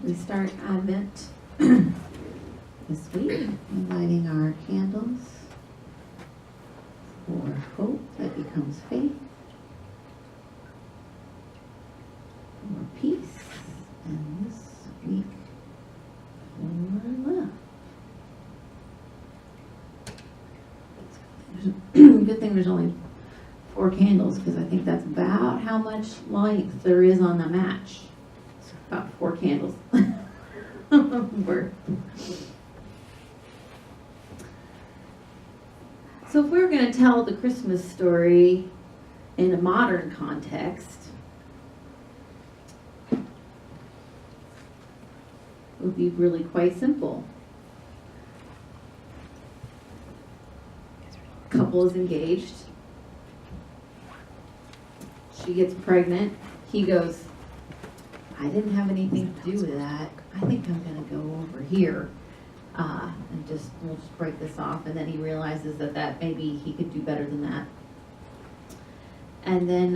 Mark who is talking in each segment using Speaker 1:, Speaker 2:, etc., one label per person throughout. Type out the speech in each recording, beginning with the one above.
Speaker 1: We start Advent this week, lighting our candles for hope that becomes faith, for peace, and this week for love. Good thing there's only 4 candles, because I think that's about how much light there is on the match. It's about 4 candles. So if we were going to tell the Christmas story in a modern context, it would be really quite simple. Couple is engaged. She gets pregnant. He goes, I didn't have anything to do with that. I think I'm going to go over here and we'll just break this off. And then he realizes that maybe he could do better than that. And then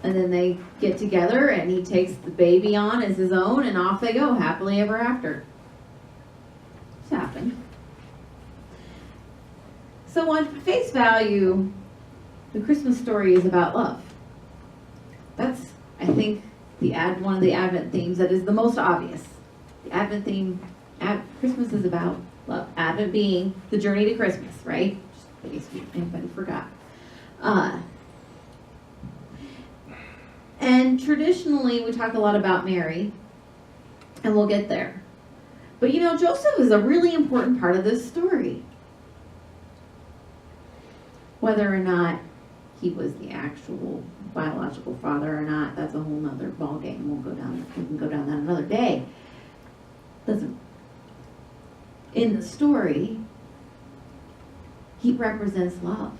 Speaker 1: they get together, and he takes the baby on as his own, and off they go, happily ever after. It's happened. So on face value, the Christmas story is about love. That's, I think, one of the Advent themes that is the most obvious. The Advent theme, Christmas is about love. Advent being the journey to Christmas, right? Just in case anybody forgot. And traditionally, we talk a lot about Mary, and we'll get there. But Joseph is a really important part of this story. Whether or not he was the actual biological father or not, that's a whole nother ballgame. We can go down that another day. In the story, he represents love.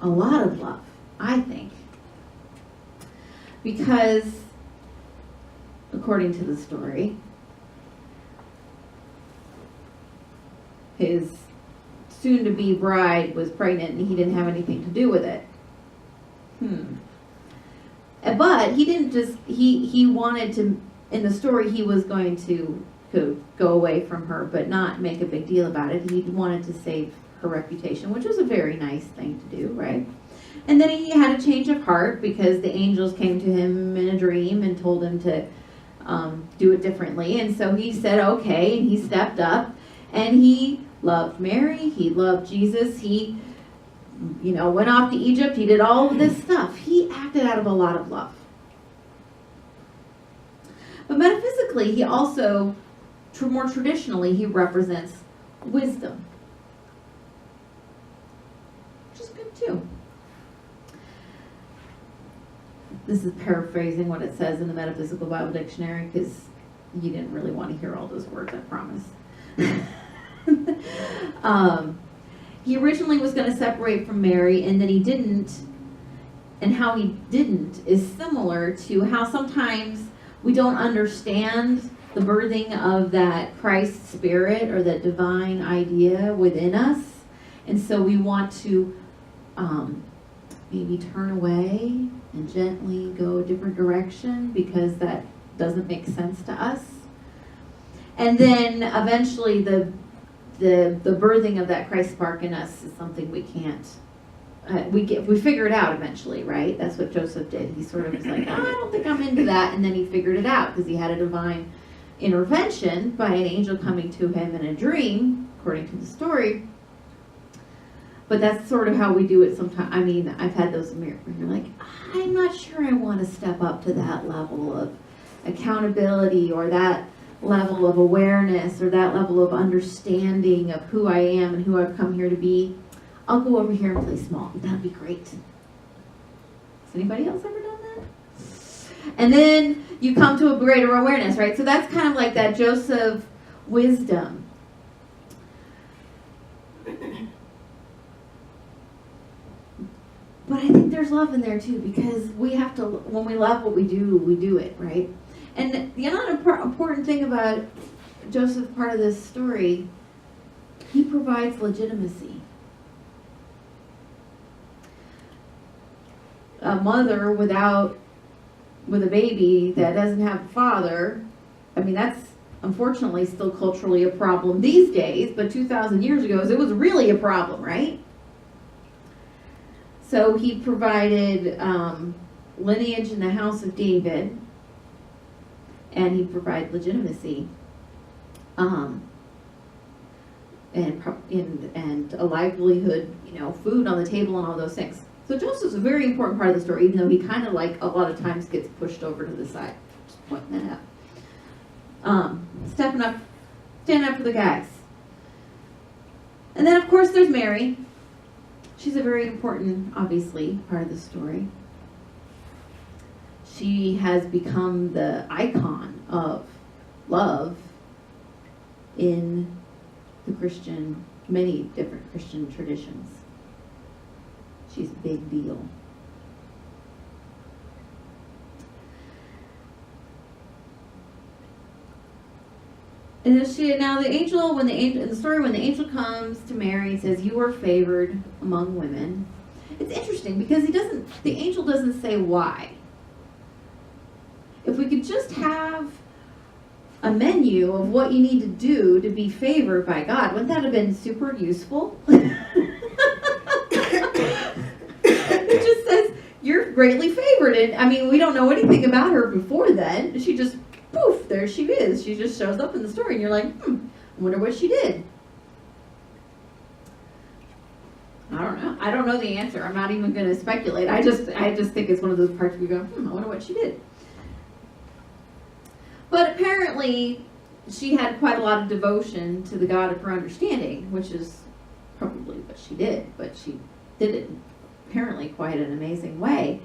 Speaker 1: A lot of love, I think. Because, according to the story, his soon-to-be bride was pregnant and he didn't have anything to do with it. But he didn't just, he wanted to, in the story, he was going to go away from her, but not make a big deal about it. He wanted to save her reputation, which was a very nice thing to do, right? And then he had a change of heart because the angels came to him in a dream and told him to do it differently. And so he said, okay, and he stepped up, and he loved Mary, he loved Jesus, he went off to Egypt, he did all of this stuff. He acted out of a lot of love. But metaphysically, he also, more traditionally, he represents wisdom. Which is good too. This is paraphrasing what it says in the Metaphysical Bible Dictionary, because you didn't really want to hear all those words, I promise. He originally was going to separate from Mary, and then he didn't. And how he didn't is similar to how sometimes we don't understand the birthing of that Christ spirit or that divine idea within us. And so we want to maybe turn away and gently go a different direction because that doesn't make sense to us. And then eventually the birthing of that Christ spark in us is something we can't, we figure it out eventually, right? That's what Joseph did. He sort of was like, I don't think I'm into that. And then he figured it out because he had a divine intervention by an angel coming to him in a dream, according to the story. But that's sort of how we do it sometimes. I mean, I've had those where you're like, I'm not sure I want to step up to that level of accountability or that level of awareness or that level of understanding of who I am and who I've come here to be. I'll go over here and play small. That'd be great. Has anybody else ever done that? And then you come to a greater awareness, right? So that's kind of like that Joseph wisdom. But I think there's love in there too, because we have to, when we love what we do it, right? And the other important thing about Joseph, part of this story, he provides legitimacy. A mother with a baby that doesn't have a father I mean, that's unfortunately still culturally a problem these days, but 2,000 years ago, it was really a problem, right? So he provided lineage in the house of David, and he provided legitimacy, and a livelihood, food on the table and all those things. So Joseph's a very important part of the story, even though he kind of like a lot of times gets pushed over to the side. Just pointing that out. Stepping up, standing up for the guys. And then of course there's Mary. She's a very important, obviously, part of the story. She has become the icon of love in many different Christian traditions. She's a big deal. And now the angel, in the story, when the angel comes to Mary and says, "You are favored among women," it's interesting because the angel doesn't say why. If we could just have a menu of what you need to do to be favored by God, wouldn't that have been super useful? It just says, "You're greatly favored." And I mean, we don't know anything about her before then. She just, poof, there she is. She just shows up in the story and you're like, I wonder what she did. I don't know. I don't know the answer. I'm not even going to speculate. I just think it's one of those parts where you go, I wonder what she did. But apparently, she had quite a lot of devotion to the God of her understanding, which is probably what she did, but she did it apparently quite an amazing way.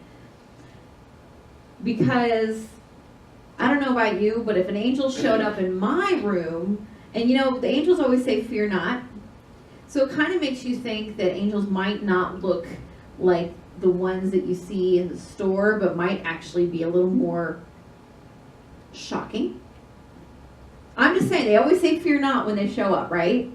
Speaker 1: Because, I don't know about you, but if an angel showed up in my room, and the angels always say, "Fear not." So it kind of makes you think that angels might not look like the ones that you see in the store, but might actually be a little more shocking. I'm just saying, they always say "fear not" when they show up, right?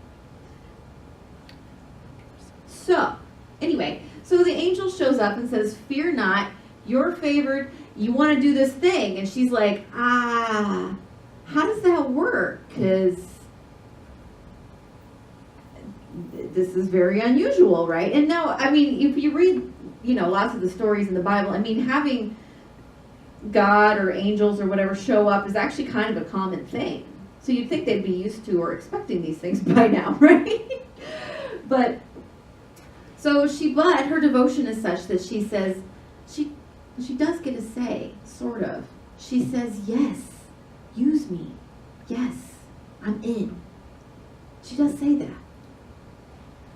Speaker 1: So, anyway, so the angel shows up and says, "Fear not, you're favored, you want to do this thing." And she's like, how does that work? Because this is very unusual, right? And no, I mean, if you read, lots of the stories in the Bible, I mean, having God or angels or whatever show up is actually kind of a common thing. So you'd think they'd be used to or expecting these things by now, right? But her devotion is such that she says, she does get a say, sort of. She says, "Yes, use me. Yes, I'm in." She does say that.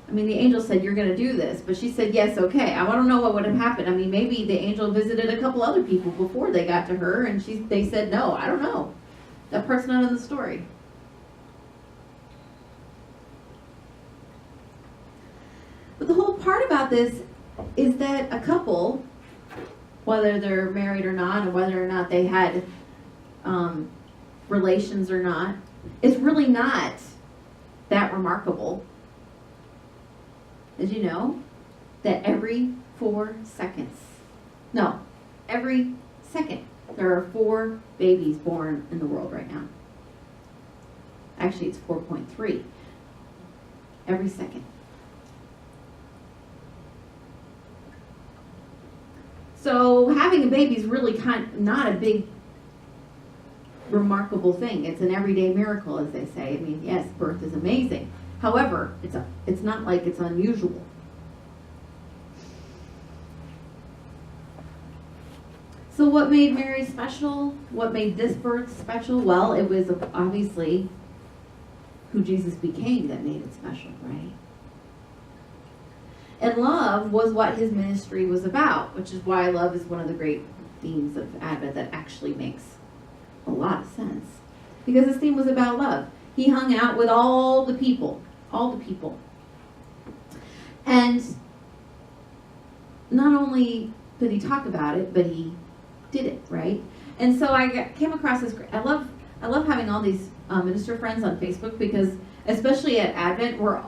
Speaker 1: I mean, the angel said, "You're going to do this," but she said, "Yes, okay." I don't know what would have happened. I mean, maybe the angel visited a couple other people before they got to her, and they said no. I don't know. That part's not in the story. But the whole part about this is that a couple, whether they're married or not, or whether or not they had relations or not, it's really not that remarkable. Did you know that every second, there are 4 babies born in the world right now? Actually, it's 4.3. Every second. So having a baby is really not a big, remarkable thing. It's an everyday miracle, as they say. I mean, yes, birth is amazing. However, it's not like it's unusual. So what made Mary special? What made this birth special? Well, it was obviously who Jesus became that made it special, right? And love was what his ministry was about, which is why love is one of the great themes of Advent that actually makes a lot of sense. Because his theme was about love. He hung out with all the people. And not only did he talk about it, but he did it, right? And so I came across this. I love having all these minister friends on Facebook, because especially at Advent, we're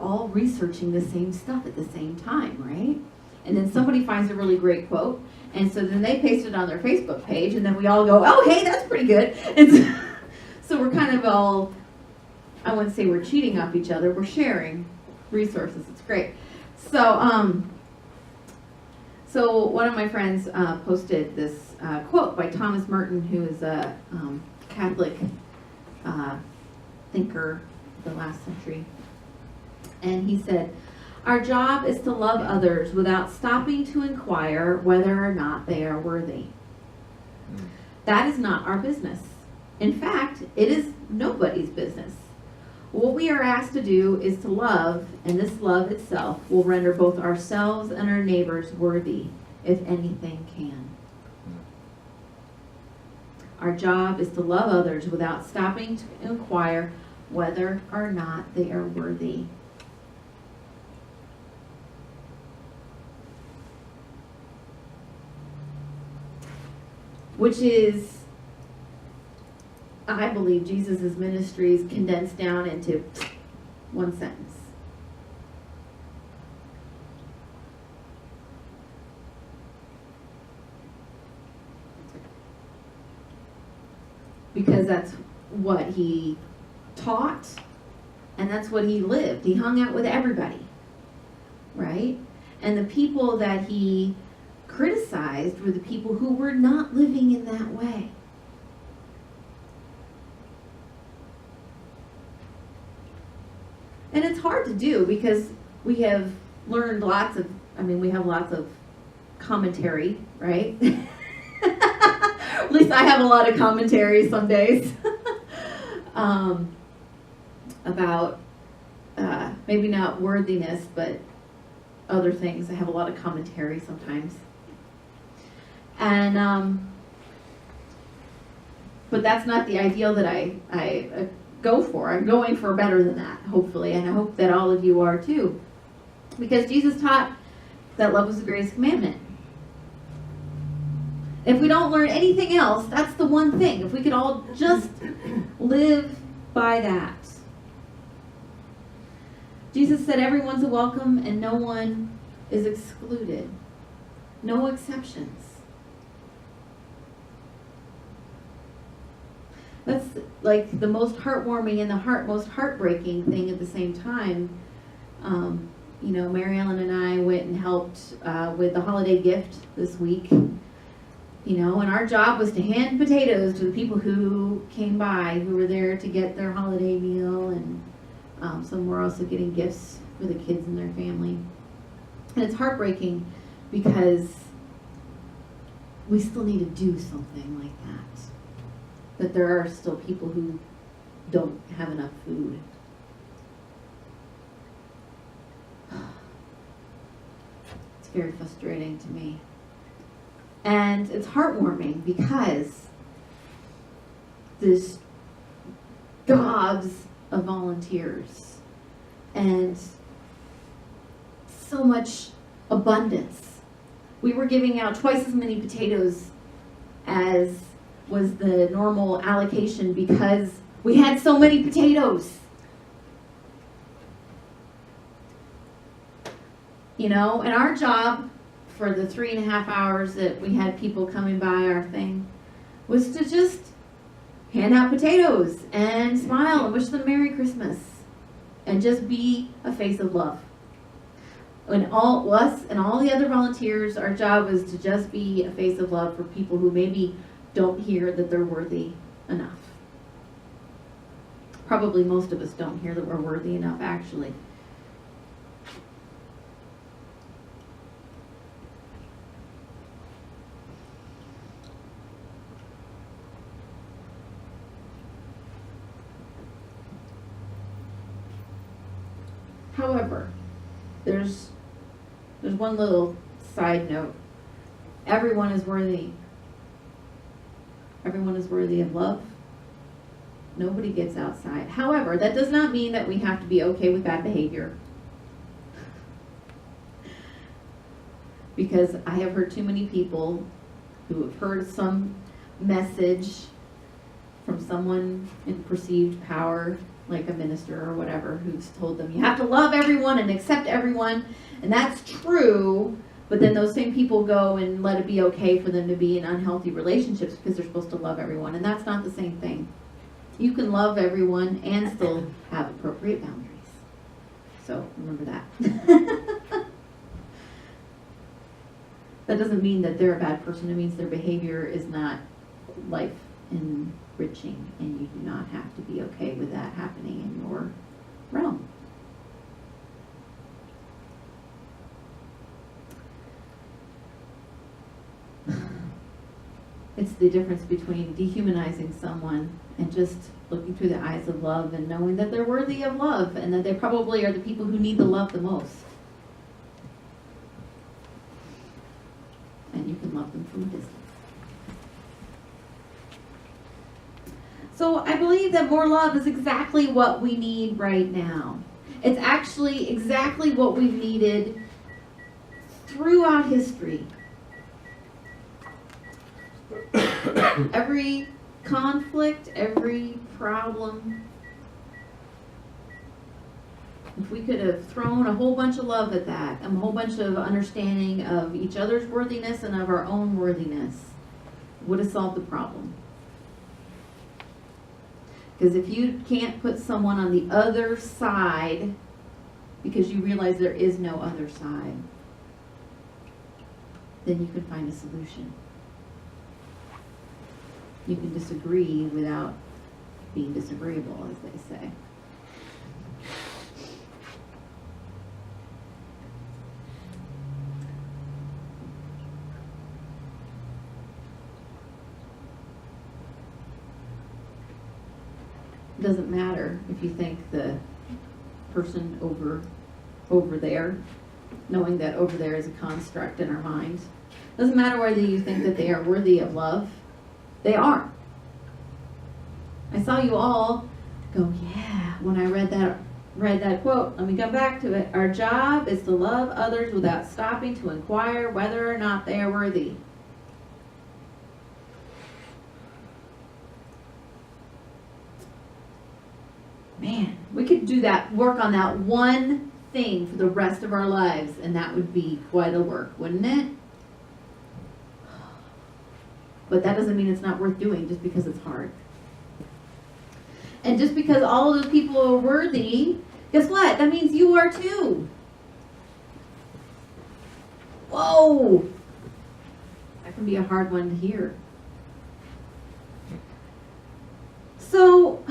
Speaker 1: all researching the same stuff at the same time, right? And then somebody finds a really great quote, And so then they paste it on their Facebook page, and then we all go, oh, hey, that's pretty good. And so we're kind of all, I wouldn't say we're cheating off each other, we're sharing resources. It's great. So, so one of my friends posted this quote by Thomas Merton, who is a Catholic thinker of the last century. And he said, "Our job is to love others without stopping to inquire whether or not they are worthy. That is not our business. In fact, it is nobody's business. What we are asked to do is to love, and this love itself will render both ourselves and our neighbors worthy, if anything can. Our job is to love others without stopping to inquire whether or not they are worthy." Which is, I believe, Jesus' ministry is condensed down into one sentence. Because that's what he taught, and that's what he lived. He hung out with everybody, right? And the people that he criticized were the people who were not living in that way. And it's hard to do because we have learned we have lots of commentary, right? At least I have a lot of commentary some days about maybe not worthiness, but other things. I have a lot of commentary sometimes. And but that's not the ideal that I go for. I'm going for better than that, hopefully, and I hope that all of you are too. Because Jesus taught that love was the greatest commandment. If we don't learn anything else, that's the one thing. If we could all just live by that. Jesus said everyone's welcome and no one is excluded. No exceptions. That's like the most heartwarming and the most heartbreaking thing at the same time. Mary Ellen and I went and helped with the holiday gift this week. And our job was to hand potatoes to the people who came by, who were there to get their holiday meal, and some were also getting gifts for the kids and their family. And it's heartbreaking because we still need to do something like that. But there are still people who don't have enough food. It's very frustrating to me. And it's heartwarming because there's gobs of volunteers and so much abundance. We were giving out twice as many potatoes as was the normal allocation because we had so many potatoes. And our job for the 3.5 hours that we had people coming by our thing was to just hand out potatoes and smile and wish them Merry Christmas and just be a face of love. And all us and all the other volunteers, our job was to just be a face of love for people who maybe don't hear that they're worthy enough. Probably most of us don't hear that we're worthy enough, actually. However, there's one little side note. Everyone is worthy. Everyone is worthy of love. Nobody gets outside. However, that does not mean that we have to be okay with bad behavior. Because I have heard too many people who have heard some message from someone in perceived power, like a minister or whatever, who's told them you have to love everyone and accept everyone. And that's true, But then those same people go and let it be okay for them to be in unhealthy relationships because they're supposed to love everyone. And that's not the same thing. You can love everyone and still have appropriate boundaries. So remember that. That doesn't mean that they're a bad person. It means their behavior is not life enriching, and you do not have to be okay with that happening in your realm. It's the difference between dehumanizing someone and just looking through the eyes of love and knowing that they're worthy of love and that they probably are the people who need the love the most. And you can love them from a distance. So I believe that more love is exactly what we need right now. It's actually exactly what we've needed throughout history. Every conflict, every problem, if we could have thrown a whole bunch of love at that, a whole bunch of understanding of each other's worthiness and of our own worthiness, would have solved the problem. Because if you can't put someone on the other side because you realize there is no other side, then you can find a solution. You can disagree without being disagreeable, as they say. It doesn't matter if you think the person over there, knowing that over there is a construct in our minds. It doesn't matter whether you think that they are worthy of love. They are. I saw you all go, yeah, when I read that quote. Let me come back to it. Our job is to love others without stopping to inquire whether or not they are worthy. Man, we could do that, work on that one thing for the rest of our lives, and that would be quite a work, wouldn't it? But that doesn't mean it's not worth doing just because it's hard. And just because all of those people are worthy, guess what? That means you are too. Whoa! That can be a hard one to hear. So,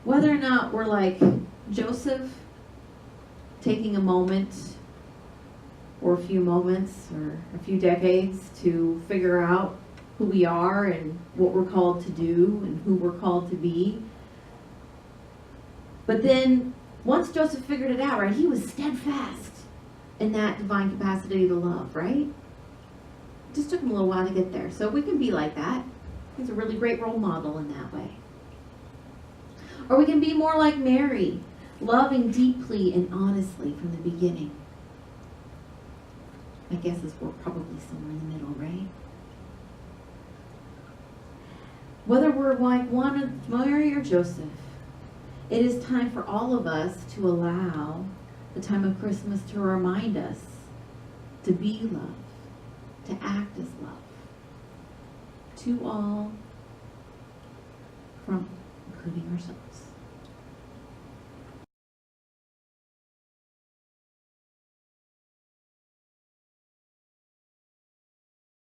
Speaker 1: whether or not we're like Joseph, taking a moment or a few moments or a few decades to figure out who we are and what we're called to do and who we're called to be. But then once Joseph figured it out, right, he was steadfast in that divine capacity to love, right? It just took him a little while to get there. So we can be like that. He's a really great role model in that way. Or we can be more like Mary, loving deeply and honestly from the beginning. My guess is we're probably somewhere in the middle, right? Whether we're like one of Mary or Joseph, it is time for all of us to allow the time of Christmas to remind us to be love, to act as love, to all, from including ourselves.